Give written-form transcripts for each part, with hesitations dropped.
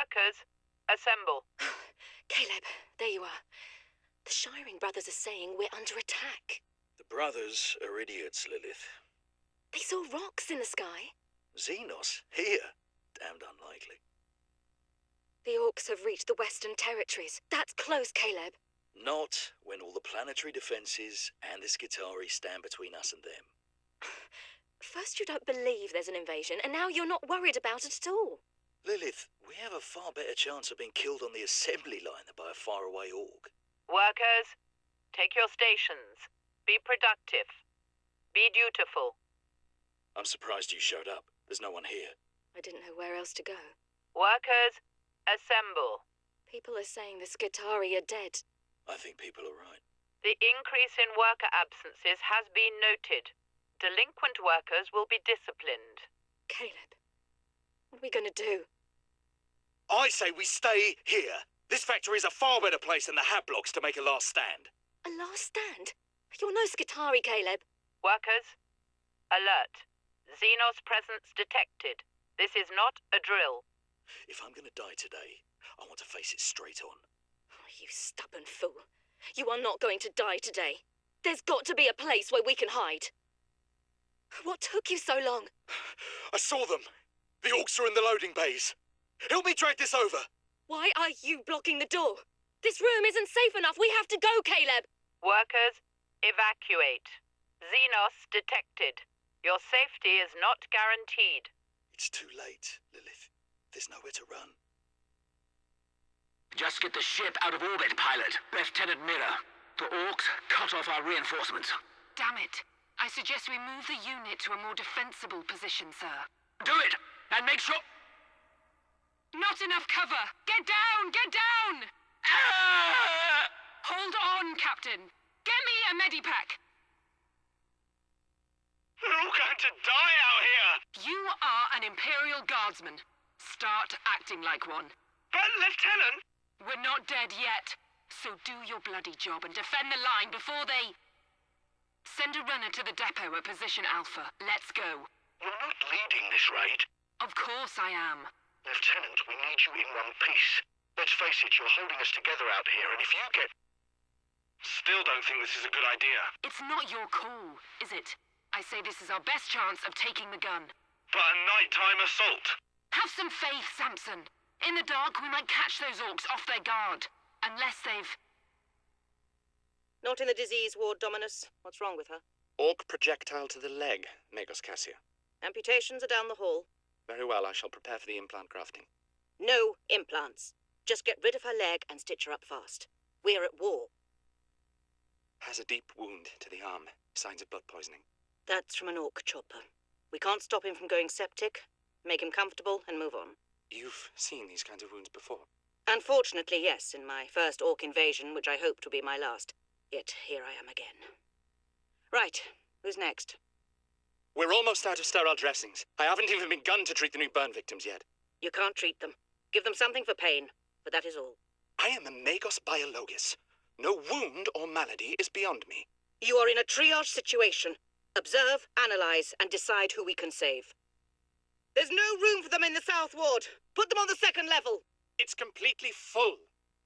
Workers, assemble. Caleb, there you are. The Shiring Brothers are saying we're under attack. The brothers are idiots, Lilith. They saw rocks in the sky. Xenos? Here? Damned unlikely. The Orcs have reached the Western Territories. That's close, Caleb. Not when all the planetary defenses and the Skitarii stand between us and them. First you don't believe there's an invasion, and now you're not worried about it at all. Lilith, we have a far better chance of being killed on the assembly line than by a faraway Orc. Workers, take your stations. Be productive. Be dutiful. I'm surprised you showed up. There's no one here. I didn't know where else to go. Workers, assemble. People are saying the Skitarii are dead. I think people are right. The increase in worker absences has been noted. Delinquent workers will be disciplined. Caleb, what are we going to do? I say we stay here. This factory is a far better place than the Hablocks to make a last stand. A last stand? You're no Skitarii, Caleb. Workers, alert. Xenos presence detected. This is not a drill. If I'm going to die today, I want to face it straight on. Oh, you stubborn fool. You are not going to die today. There's got to be a place where we can hide. What took you so long? I saw them. The Orcs are in the loading bays. Help me drag this over. Why are you blocking the door? This room isn't safe enough. We have to go, Caleb. Workers, evacuate. Xenos detected. Your safety is not guaranteed. It's too late, Lilith. There's nowhere to run. Just get the ship out of orbit, pilot. Lieutenant Miller. The Orcs cut off our reinforcements. Damn it. I suggest we move the unit to a more defensible position, sir. Do it! And make sure... Not enough cover! Get down! Get down! Ah! Hold on, Captain. Get me a medipack. We're all going to die out here. You are an Imperial Guardsman. Start acting like one. But, Lieutenant... We're not dead yet. So do your bloody job and defend the line before they... Send a runner to the depot at position Alpha. Let's go. You're not leading this raid. Of course I am. Lieutenant, we need you in one piece. Let's face it, you're holding us together out here, and if you get... Still don't think this is a good idea. It's not your call, is it? I say this is our best chance of taking the gun. But a nighttime assault. Have some faith, Samson. In the dark, we might catch those Orcs off their guard. Unless they've... Not in the disease ward, Dominus. What's wrong with her? Orc projectile to the leg, Magos Cassia. Amputations are down the hall. Very well, I shall prepare for the implant grafting. No implants. Just get rid of her leg and stitch her up fast. We're at war. Has a deep wound to the arm. Signs of blood poisoning. That's from an Orc chopper. We can't stop him from going septic. Make him comfortable and move on. You've seen these kinds of wounds before? Unfortunately, yes, in my first Orc invasion, which I hoped to be my last. Yet here I am again. Right, who's next? We're almost out of sterile dressings. I haven't even begun to treat the new burn victims yet. You can't treat them. Give them something for pain, but that is all. I am a Magos Biologus. No wound or malady is beyond me. You are in a triage situation. Observe, analyze, and decide who we can save. There's no room for them in the South Ward. Put them on the second level. It's completely full.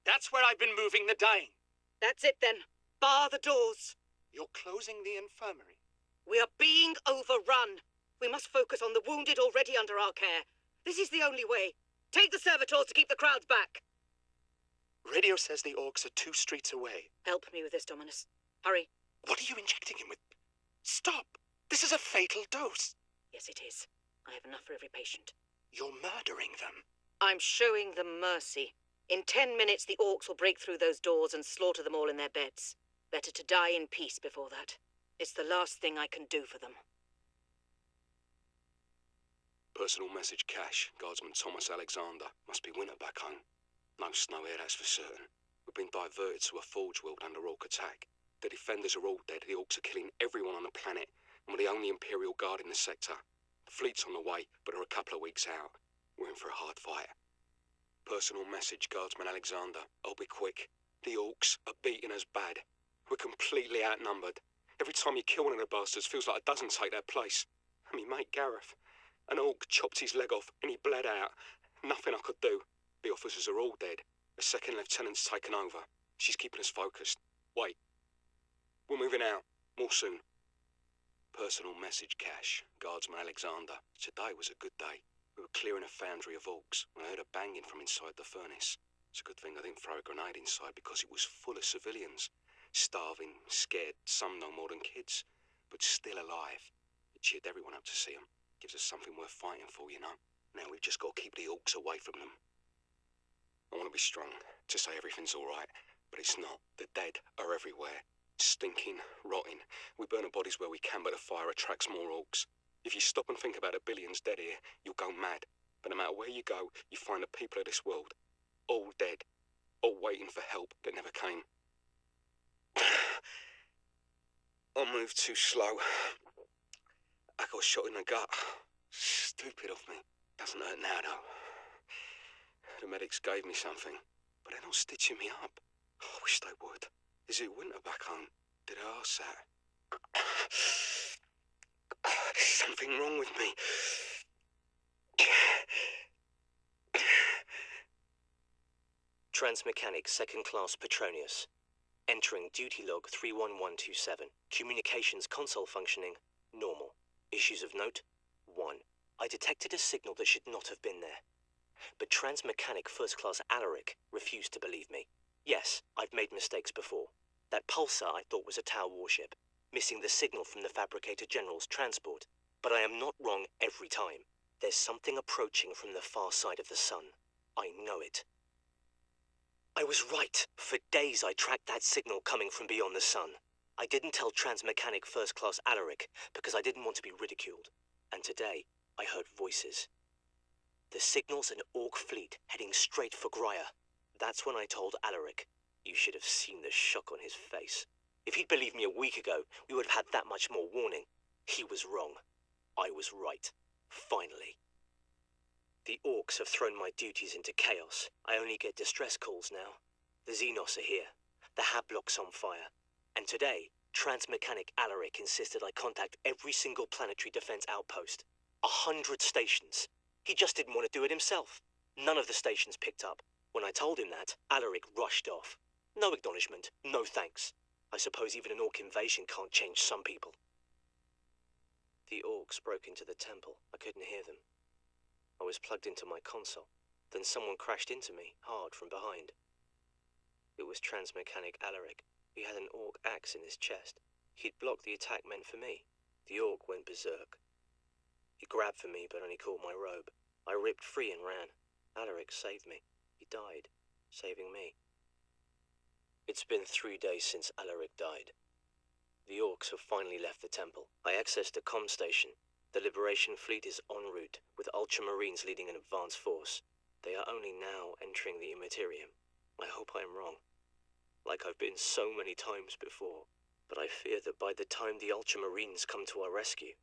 That's where I've been moving the dying. That's it then. Bar the doors. You're closing the infirmary. We are being overrun. We must focus on the wounded already under our care. This is the only way. Take the servitors to keep the crowds back. Radio says the Orcs are 2 streets away. Help me with this, Dominus. Hurry. What are you injecting him with? Stop! This is a fatal dose. Yes, it is. I have enough for every patient. You're murdering them. I'm showing them mercy. In 10 minutes, the Orcs will break through those doors and slaughter them all in their beds. Better to die in peace before that. It's the last thing I can do for them. Personal message cache. Guardsman Thomas Alexander. Must be winter back home. No snow here, that's for certain. We've been diverted to a forge world under Orc attack. The defenders are all dead. The Orcs are killing everyone on the planet, and we're the only Imperial Guard in the sector. The fleet's on the way, but are a couple of weeks out. We're in for a hard fight. Personal message, Guardsman Alexander. I'll be quick. The Orcs are beating us bad. We're completely outnumbered. Every time you kill one of the bastards, feels like a dozen take their place. And me mate Gareth. An Orc chopped his leg off, and he bled out. Nothing I could do. The officers are all dead. A second lieutenant's taken over. She's keeping us focused. Wait. We're moving out. More soon. Personal message, Cash. Guardsman Alexander. Today was a good day. We were clearing a foundry of orcs when I heard a banging from inside the furnace. It's a good thing I didn't throw a grenade inside because it was full of civilians. Starving, scared, some no more than kids, but still alive. It cheered everyone up to see them. Gives us something worth fighting for, you know. Now we've just got to keep the orcs away from them. I want to be strong, to say everything's alright, but it's not. The dead are everywhere. Stinking, rotting. We burn the bodies where we can, but the fire attracts more orcs. If you stop and think about the billions dead here, you'll go mad. But no matter where you go, you find the people of this world. All dead. All waiting for help that never came. I moved too slow. I got shot in the gut. Stupid of me. Doesn't hurt now, though. The medics gave me something, but they're not stitching me up. I wish they would. Is it winter back home? Did I ask that? There's something wrong with me. Transmechanic 2nd Class Petronius. Entering duty log 31127. Communications console functioning normal. Issues of note 1. I detected a signal that should not have been there. But Transmechanic 1st Class Alaric refused to believe me. Yes, I've made mistakes before. That pulsar I thought was a Tau warship, missing the signal from the Fabricator General's transport. But I am not wrong every time. There's something approaching from the far side of the sun. I know it. I was right. For days I tracked that signal coming from beyond the sun. I didn't tell Transmechanic 1st Class Alaric because I didn't want to be ridiculed. And today, I heard voices. The signal's an Orc fleet heading straight for Grya. That's when I told Alaric. You should have seen the shock on his face. If he'd believed me a week ago, we would have had that much more warning. He was wrong. I was right. Finally. The Orcs have thrown my duties into chaos. I only get distress calls now. The Xenos are here. The Hablock's on fire. And today, Transmechanic Alaric insisted I contact every single planetary defense outpost. 100 stations. He just didn't want to do it himself. None of the stations picked up. When I told him that, Alaric rushed off. No acknowledgement, no thanks. I suppose even an Orc invasion can't change some people. The Orcs broke into the temple. I couldn't hear them. I was plugged into my console. Then someone crashed into me, hard from behind. It was Transmechanic Alaric. He had an Orc axe in his chest. He'd blocked the attack meant for me. The Orc went berserk. He grabbed for me, but only caught my robe. I ripped free and ran. Alaric saved me. He died, saving me. It's been 3 days since Alaric died. The Orcs have finally left the temple. I accessed the comm station. The Liberation Fleet is en route, with Ultramarines leading an advance force. They are only now entering the Immaterium. I hope I am wrong. Like I've been so many times before. But I fear that by the time the Ultramarines come to our rescue,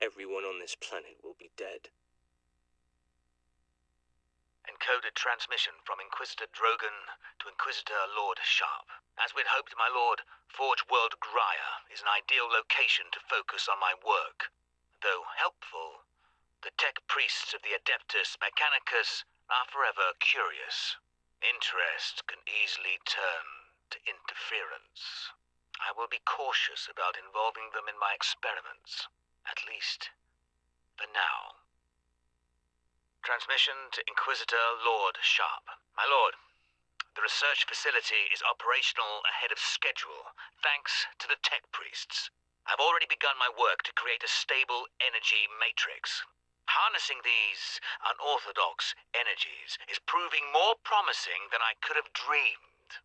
everyone on this planet will be dead. Encoded transmission from Inquisitor Drogon to Inquisitor Lord Sharp. As we'd hoped, my lord, Forge World Grya is an ideal location to focus on my work. Though helpful, the tech priests of the Adeptus Mechanicus are forever curious. Interest can easily turn to interference. I will be cautious about involving them in my experiments, at least for now. Transmission to Inquisitor Lord Sharp. My lord, the research facility is operational ahead of schedule, thanks to the tech priests. I've already begun my work to create a stable energy matrix. Harnessing these unorthodox energies is proving more promising than I could have dreamed.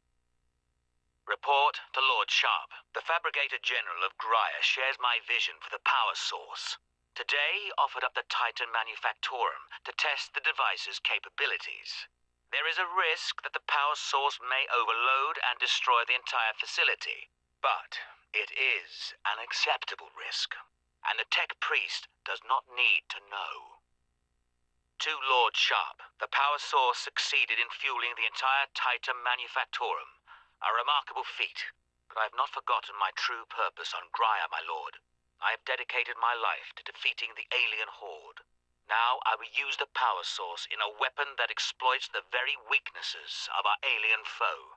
Report to Lord Sharp. The Fabricator General of Grya shares my vision for the power source. Today offered up the Titan Manufactorum to test the device's capabilities. There is a risk that the power source may overload and destroy the entire facility. But it is an acceptable risk, and the tech priest does not need to know. To Lord Sharp, the power source succeeded in fueling the entire Titan Manufactorum. A remarkable feat, but I have not forgotten my true purpose on Grya, my lord. I have dedicated my life to defeating the alien horde. Now I will use the power source in a weapon that exploits the very weaknesses of our alien foe.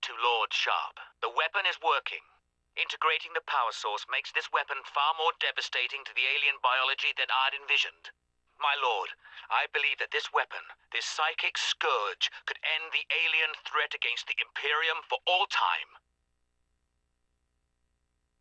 To Lord Sharp, the weapon is working. Integrating the power source makes this weapon far more devastating to the alien biology than I'd envisioned. My lord, I believe that this weapon, this psychic scourge, could end the alien threat against the Imperium for all time.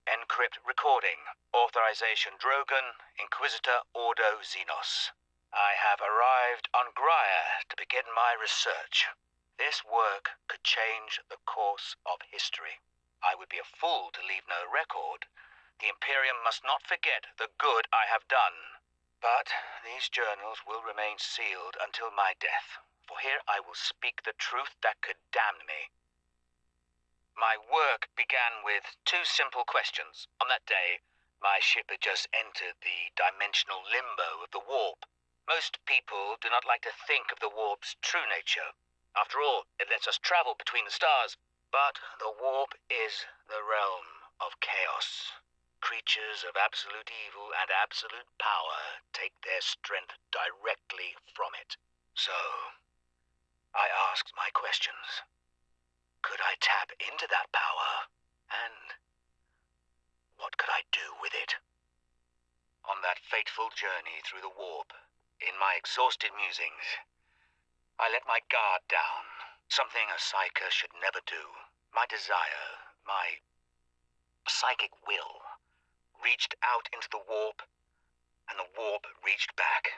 Encrypt recording. Authorization Drogon, Inquisitor Ordo Xenos. I have arrived on Graia to begin my research. This work could change the course of history. I would be a fool to leave no record. The Imperium must not forget the good I have done. But these journals will remain sealed until my death, for here I will speak the truth that could damn me. My work began with two simple questions. On that day, my ship had just entered the dimensional limbo of the warp. Most people do not like to think of the warp's true nature. After all, it lets us travel between the stars. But the warp is the realm of chaos. Creatures of absolute evil and absolute power take their strength directly from it. So, I asked my questions. Could I tap into that power? And what could I do with it? On that fateful journey through the warp, in my exhausted musings, I let my guard down, something a psyker should never do. My desire, my psychic will, reached out into the warp, and the warp reached back.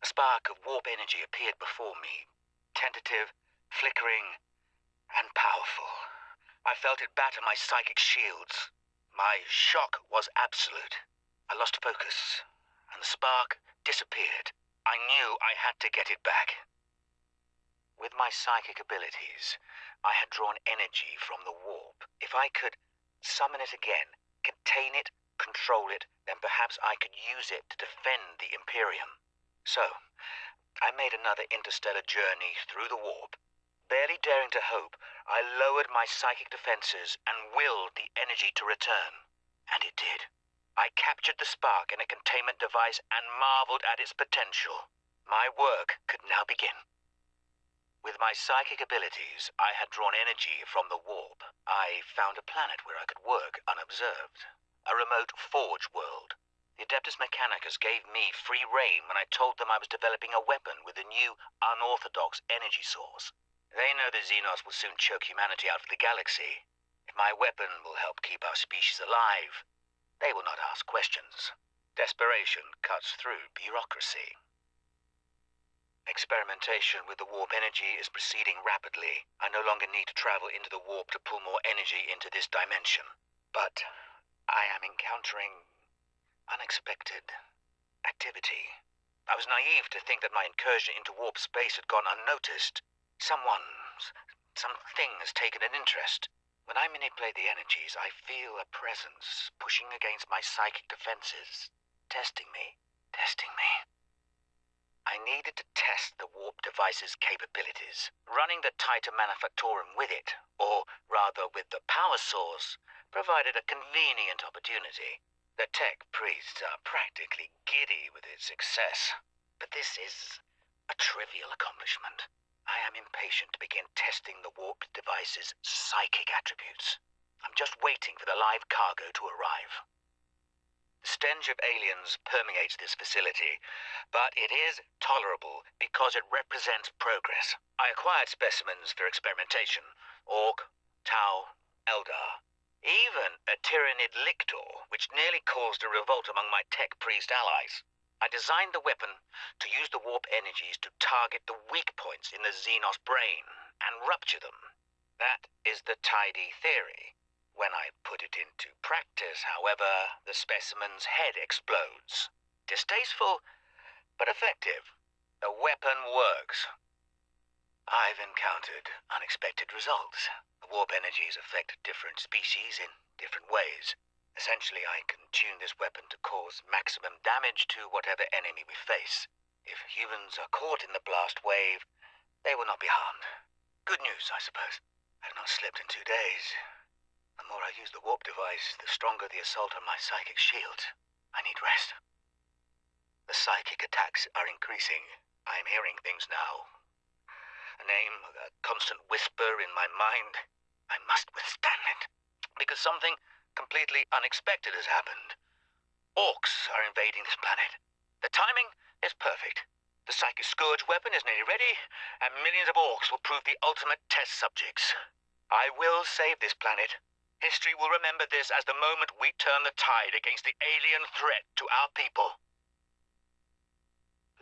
A spark of warp energy appeared before me, tentative, flickering, and powerful. I felt it batter my psychic shields. My shock was absolute. I lost focus, and the spark disappeared. I knew I had to get it back. With my psychic abilities, I had drawn energy from the warp. If I could summon it again, contain it, control it, then perhaps I could use it to defend the Imperium. So, I made another interstellar journey through the warp. Barely daring to hope, I lowered my psychic defenses and willed the energy to return. And it did. I captured the spark in a containment device and marveled at its potential. My work could now begin. With my psychic abilities, I had drawn energy from the warp. I found a planet where I could work unobserved. A remote forge world. The Adeptus Mechanicus gave me free rein when I told them I was developing a weapon with a new, unorthodox energy source. They know the Xenos will soon choke humanity out of the galaxy. If my weapon will help keep our species alive, they will not ask questions. Desperation cuts through bureaucracy. Experimentation with the warp energy is proceeding rapidly. I no longer need to travel into the warp to pull more energy into this dimension. But I am encountering unexpected activity. I was naive to think that my incursion into warp space had gone unnoticed. Something has taken an interest. When I manipulate the energies, I feel a presence pushing against my psychic defenses, testing me. I needed to test the warp device's capabilities. Running the Titan Manufactorum with it, or rather with the power source, provided a convenient opportunity. The tech priests are practically giddy with its success. But this is a trivial accomplishment. I am impatient to begin testing the warped device's psychic attributes. I'm just waiting for the live cargo to arrive. The stench of aliens permeates this facility, but it is tolerable because it represents progress. I acquired specimens for experimentation. Orc, Tau, Eldar. Even a Tyranid Lictor, which nearly caused a revolt among my tech priest allies. I designed the weapon to use the warp energies to target the weak points in the Xenos brain and rupture them. That is the tidy theory. When I put it into practice, however, the specimen's head explodes. Distasteful, but effective. The weapon works. I've encountered unexpected results. The warp energies affect different species in different ways. Essentially, I can tune this weapon to cause maximum damage to whatever enemy we face. If humans are caught in the blast wave, they will not be harmed. Good news, I suppose. I've not slept in 2 days. The more I use the warp device, the stronger the assault on my psychic shield. I need rest. The psychic attacks are increasing. I'm hearing things now. A name, a constant whisper in my mind. I must withstand it. Because something completely unexpected has happened. Orcs are invading this planet. The timing is perfect. The Psychic Scourge weapon is nearly ready, and millions of orcs will prove the ultimate test subjects. I will save this planet. History will remember this as the moment we turn the tide against the alien threat to our people.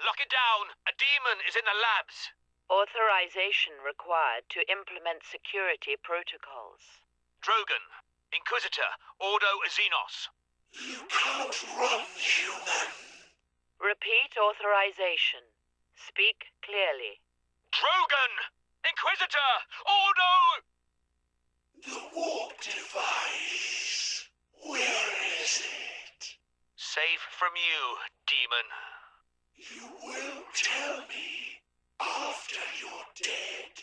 Lock it down! A demon is in the labs! Authorization required to implement security protocols. Drogon, Inquisitor, Ordo Xenos. You can't run, human. Repeat authorization. Speak clearly. Drogon! Inquisitor! Ordo! The warp device. Where is it? Safe from you, demon. You will tell me after you're dead.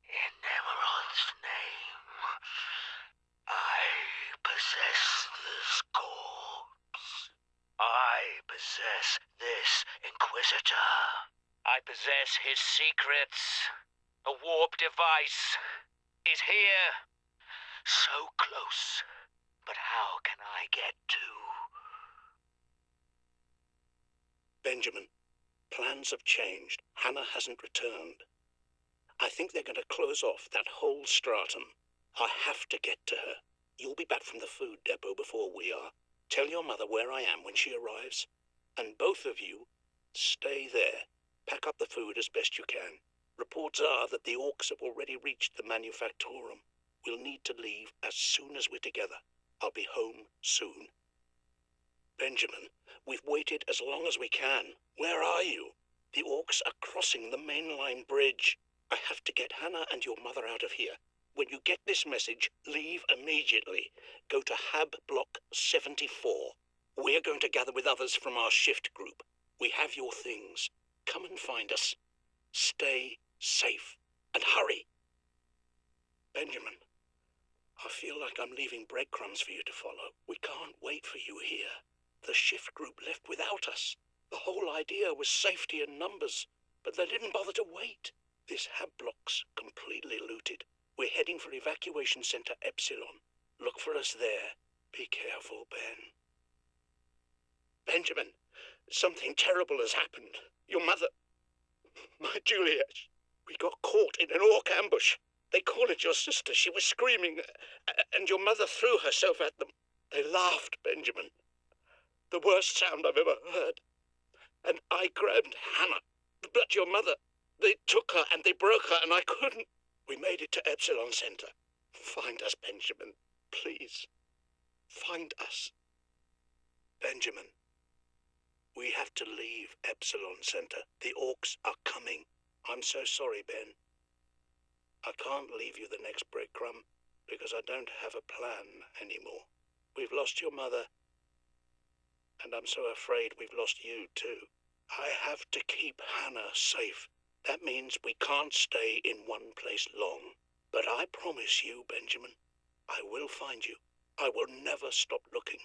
In Emerald's name, I possess this corpse. I possess this Inquisitor. I possess his secrets. The warp device is here. So close. But how can I get to? Benjamin, plans have changed. Hannah hasn't returned. I think they're going to close off that whole stratum. I have to get to her. You'll be back from the food depot before we are. Tell your mother where I am when she arrives. And both of you, stay there. Pack up the food as best you can. Reports are that the orcs have already reached the manufactorum. We'll need to leave as soon as we're together. I'll be home soon. Benjamin, we've waited as long as we can. Where are you? The orcs are crossing the mainline bridge. I have to get Hannah and your mother out of here. When you get this message, leave immediately. Go to Hab Block 74. We're going to gather with others from our shift group. We have your things. Come and find us. Stay safe and hurry. Benjamin, I feel like I'm leaving breadcrumbs for you to follow. We can't wait for you here. The shift group left without us. The whole idea was safety in numbers, but they didn't bother to wait. This Hab block's completely looted. We're heading for Evacuation Center Epsilon. Look for us there. Be careful, Ben. Benjamin, something terrible has happened. Your mother... My Juliet. We got caught in an orc ambush. They call it your sister. She was screaming, and your mother threw herself at them. They laughed, Benjamin. The worst sound I've ever heard. And I grabbed Hannah. But your mother, they took her and they broke her, and I couldn't. We made it to Epsilon Center. Find us, Benjamin. Please. Find us. Benjamin. We have to leave Epsilon Center. The orcs are coming. I'm so sorry, Ben. I can't leave you the next breadcrumb because I don't have a plan anymore. We've lost your mother, and I'm so afraid we've lost you too. I have to keep Hannah safe. That means we can't stay in one place long. But I promise you, Benjamin, I will find you. I will never stop looking.